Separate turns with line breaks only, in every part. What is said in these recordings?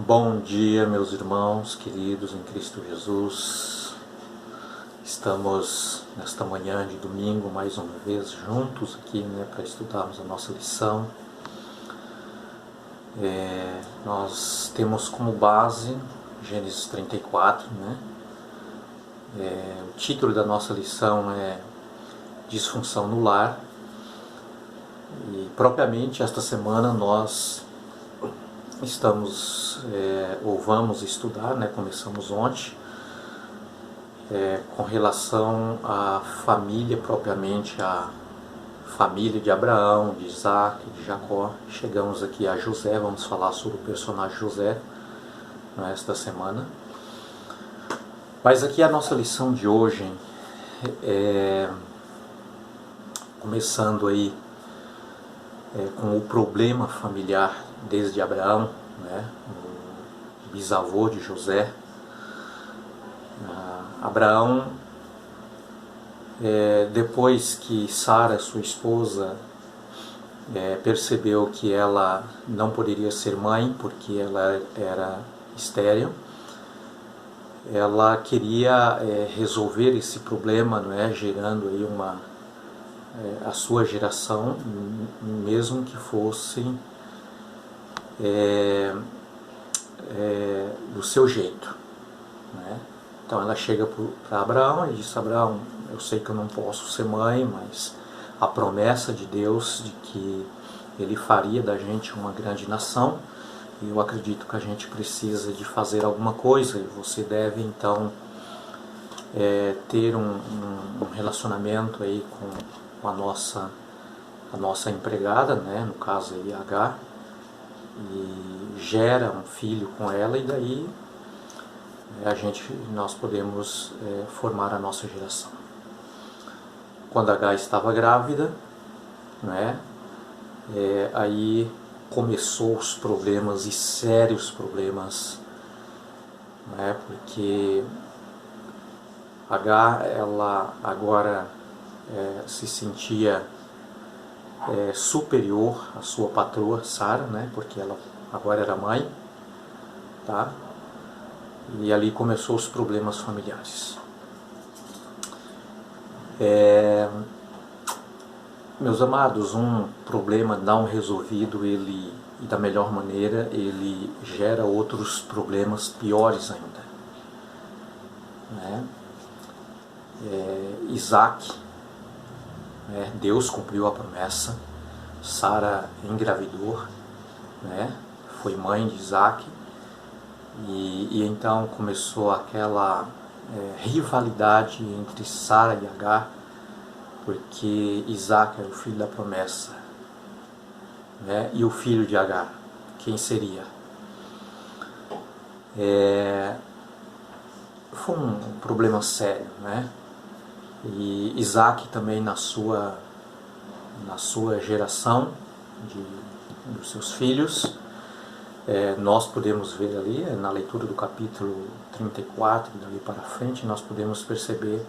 Bom dia, meus irmãos queridos em Cristo Jesus. Estamos nesta manhã de domingo mais uma vez juntos aqui, para estudarmos a nossa lição. Nós temos como base Gênesis 34, o título da nossa lição é Disfunção no Lar. E propriamente esta semana nós estamos ou vamos estudar, começamos ontem, com relação à família propriamente, a família de Abraão, de Isaac, de Jacó. Chegamos aqui a José, vamos falar sobre o personagem José esta semana. Mas aqui a nossa lição de hoje, começando aí com o problema familiar desde Abraão, o bisavô de José. Abraão, depois que Sara, sua esposa, percebeu que ela não poderia ser mãe porque ela era estéril, ela queria resolver esse problema, gerando aí a sua geração, mesmo que fosse do seu jeito. Então ela chega para Abraão e diz: Abraão, eu sei que eu não posso ser mãe, mas a promessa de Deus de que Ele faria da gente uma grande nação, e eu acredito que a gente precisa de fazer alguma coisa, e você deve então ter um relacionamento aí com a nossa empregada, no caso aí Agar, e gera um filho com ela, e daí nós podemos formar a nossa geração. Quando Agar estava grávida, aí começou os problemas, e sérios problemas, porque Agar, ela agora se sentia superior à sua patroa Sara, porque ela agora era mãe, tá? E ali começou os problemas familiares. Meus amados, um problema não resolvido, e da melhor maneira, ele gera outros problemas piores ainda. Isaac, Deus cumpriu a promessa, Sara engravidou, foi mãe de Isaac, e então começou aquela rivalidade entre Sara e Agar, porque Isaac era o filho da promessa, e o filho de Agar, quem seria? Foi um problema sério, E Isaac também na sua geração dos seus filhos, nós podemos ver ali, na leitura do capítulo 34, dali para frente, nós podemos perceber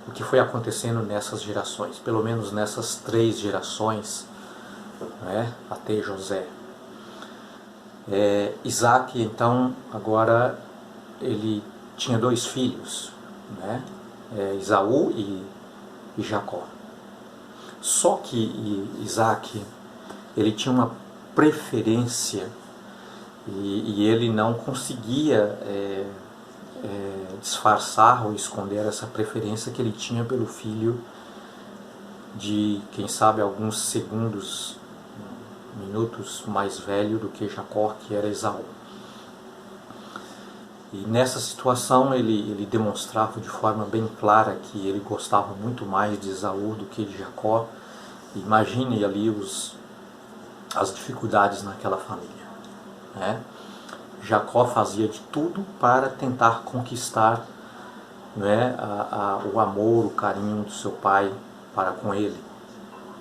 o que foi acontecendo nessas gerações, pelo menos nessas 3 gerações, até José. Isaac, então, agora ele tinha 2 filhos, Esaú e Jacó. Só que Isaac, ele tinha uma preferência, e ele não conseguia disfarçar ou esconder essa preferência que ele tinha pelo filho de, quem sabe, alguns segundos, minutos mais velho do que Jacó, que era Esaú. E nessa situação ele demonstrava de forma bem clara que ele gostava muito mais de Esaú do que de Jacó. Imagine ali as dificuldades naquela família. Jacó fazia de tudo para tentar conquistar o amor, o carinho do seu pai para com ele.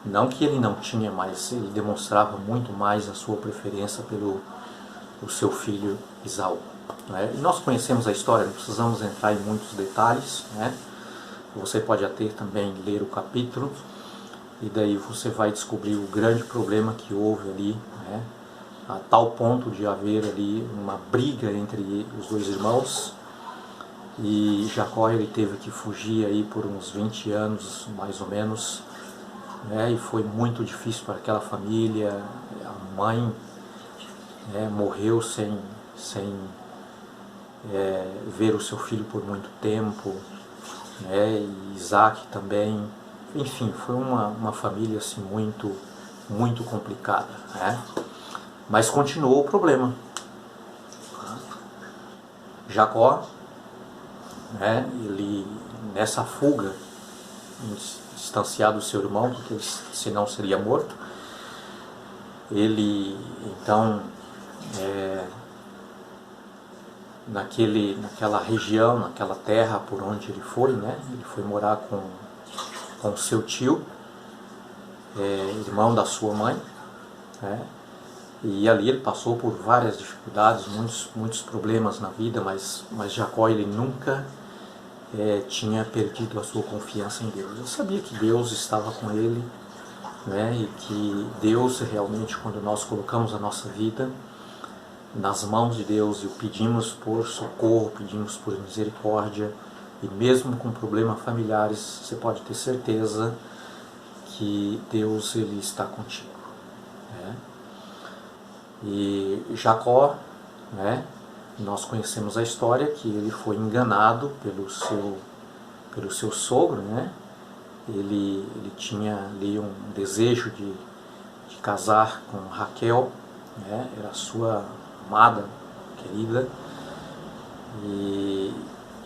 Não que ele não tinha, mas ele demonstrava muito mais a sua preferência pelo seu filho Esaú. E nós conhecemos a história, não precisamos entrar em muitos detalhes. Você pode até também ler o capítulo, e daí você vai descobrir o grande problema que houve ali, a tal ponto de haver ali uma briga entre os dois irmãos, e Jacó ele teve que fugir aí por uns 20 anos mais ou menos, né, e foi muito difícil para aquela família. A mãe, né, morreu sem ver o seu filho por muito tempo, né, e Isaac também. Enfim, foi uma família assim, muito complicada, né? Mas continuou o problema. Jacó, né, ele, nessa fuga, distanciado do seu irmão, porque senão seria morto, ele então, naquela região, naquela terra por onde ele foi, né, ele foi morar com seu tio, irmão da sua mãe, né, e ali ele passou por várias dificuldades, muitos problemas na vida, mas Jacó ele nunca tinha perdido a sua confiança em Deus. Ele sabia que Deus estava com ele, né, e que Deus realmente, quando nós colocamos a nossa vida nas mãos de Deus e o pedimos por socorro, pedimos por misericórdia, e mesmo com problemas familiares, você pode ter certeza que Deus ele está contigo, né? E Jacó, né, nós conhecemos a história que ele foi enganado pelo seu sogro, né? Ele tinha ali um desejo de casar com Raquel, né? Era a sua amada, querida, e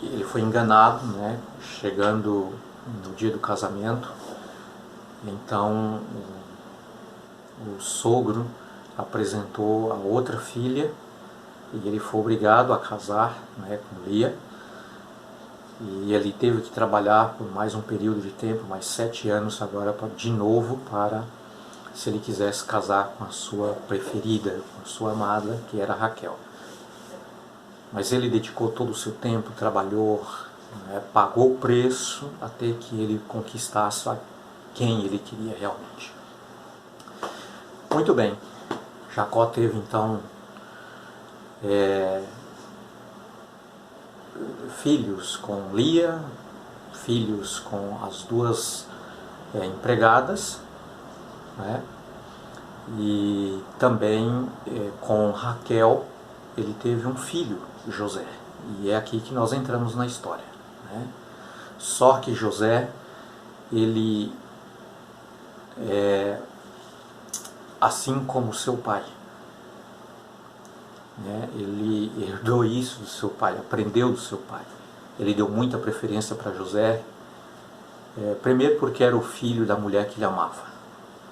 ele foi enganado, né? Chegando no dia do casamento, então o sogro apresentou a outra filha e ele foi obrigado a casar, né, com Lia, e ele teve que trabalhar por mais um período de tempo, mais 7 anos agora, de novo, para, se ele quisesse casar com a sua preferida, com a sua amada, que era Raquel. Mas ele dedicou todo o seu tempo, trabalhou, né, pagou o preço até que ele conquistasse a quem ele queria realmente. Muito bem, Jacó teve então filhos com Lia, filhos com as duas empregadas, né? E também com Raquel ele teve um filho, José. E é aqui que nós entramos na história, né? Só que José, ele assim como seu pai, né, ele herdou isso do seu pai, aprendeu do seu pai. Ele deu muita preferência para José, primeiro porque era o filho da mulher que ele amava,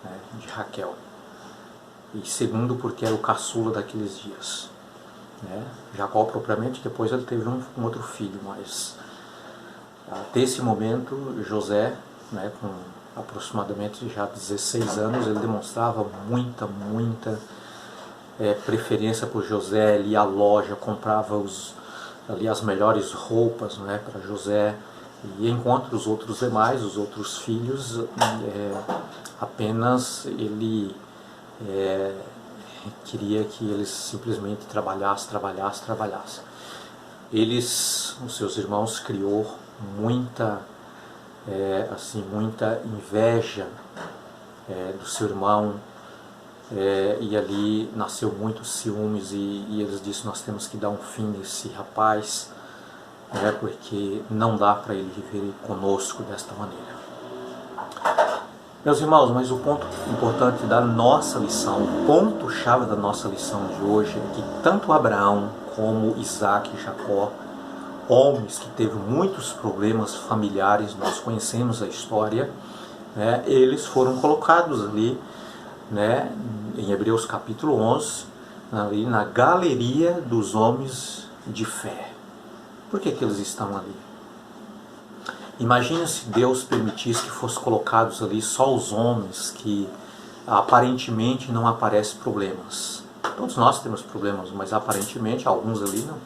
né, de Raquel, e segundo porque era o caçula daqueles dias, né. Jacó propriamente, depois ele teve um outro filho, mas até esse momento José, né, com aproximadamente já 16 anos, ele demonstrava muita preferência por José. Ele ia à loja, comprava ali as melhores roupas, né, para José, e enquanto os outros demais, os outros filhos, apenas ele queria que eles simplesmente trabalhassem. Os seus irmãos, criou muita inveja do seu irmão, e ali nasceu muitos ciúmes, e eles disseram: nós temos que dar um fim nesse rapaz, né, porque não dá para ele viver conosco desta maneira. Meus irmãos, mas o ponto importante da nossa lição, o ponto-chave da nossa lição de hoje é que tanto Abraão como Isaac e Jacó, homens que teve muitos problemas familiares, nós conhecemos a história, né, eles foram colocados ali, né, em Hebreus capítulo 11, ali na galeria dos homens de fé. Por que eles estão ali? Imagina se Deus permitisse que fossem colocados ali só os homens que aparentemente não aparecem problemas. Todos nós temos problemas, mas aparentemente alguns ali não,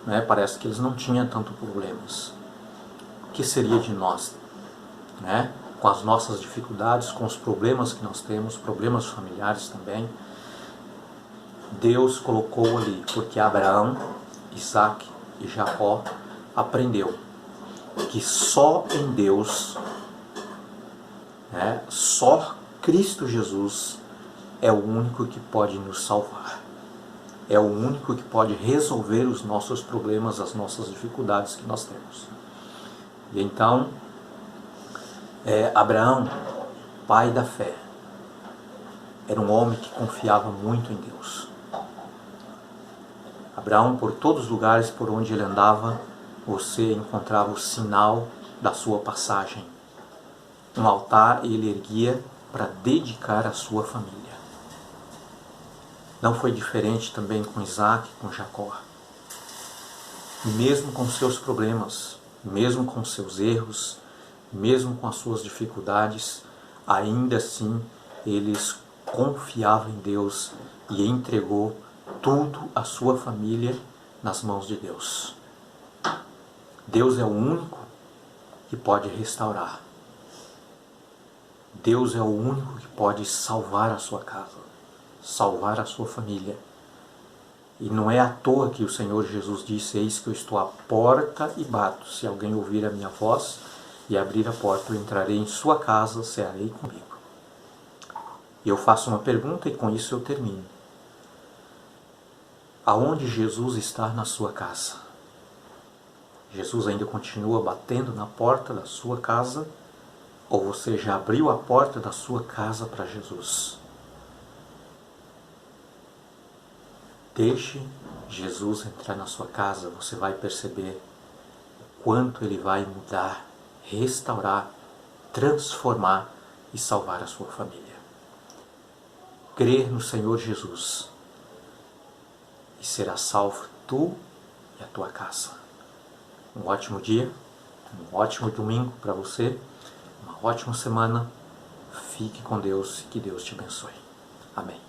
né, parece que eles não tinham tanto problemas. O que seria de nós, né? Com as nossas dificuldades, com os problemas que nós temos, problemas familiares também. Deus colocou ali, porque Abraão, Isaac e Jacó aprendeu que só em Deus, só Cristo Jesus é o único que pode nos salvar. É o único que pode resolver os nossos problemas, as nossas dificuldades que nós temos. E então, Abraão, pai da fé, era um homem que confiava muito em Deus. Abraão, por todos os lugares por onde ele andava, você encontrava o sinal da sua passagem. Um altar ele erguia para dedicar à sua família. Não foi diferente também com Isaac e com Jacó. Mesmo com seus problemas, mesmo com seus erros, mesmo com as suas dificuldades, ainda assim eles confiavam em Deus e entregou tudo a sua família nas mãos de Deus. Deus é o único que pode restaurar. Deus é o único que pode salvar a sua casa, salvar a sua família. E não é à toa que o Senhor Jesus disse: eis que eu estou à porta e bato. Se alguém ouvir a minha voz e abrir a porta, eu entrarei em sua casa, cearei comigo. E eu faço uma pergunta e com isso eu termino. Aonde Jesus está na sua casa? Jesus ainda continua batendo na porta da sua casa? Ou você já abriu a porta da sua casa para Jesus? Deixe Jesus entrar na sua casa, você vai perceber o quanto Ele vai mudar, restaurar, transformar e salvar a sua família. Crer no Senhor Jesus e será salvo tu e a tua casa. Um ótimo dia, um ótimo domingo para você, uma ótima semana. Fique com Deus e que Deus te abençoe. Amém.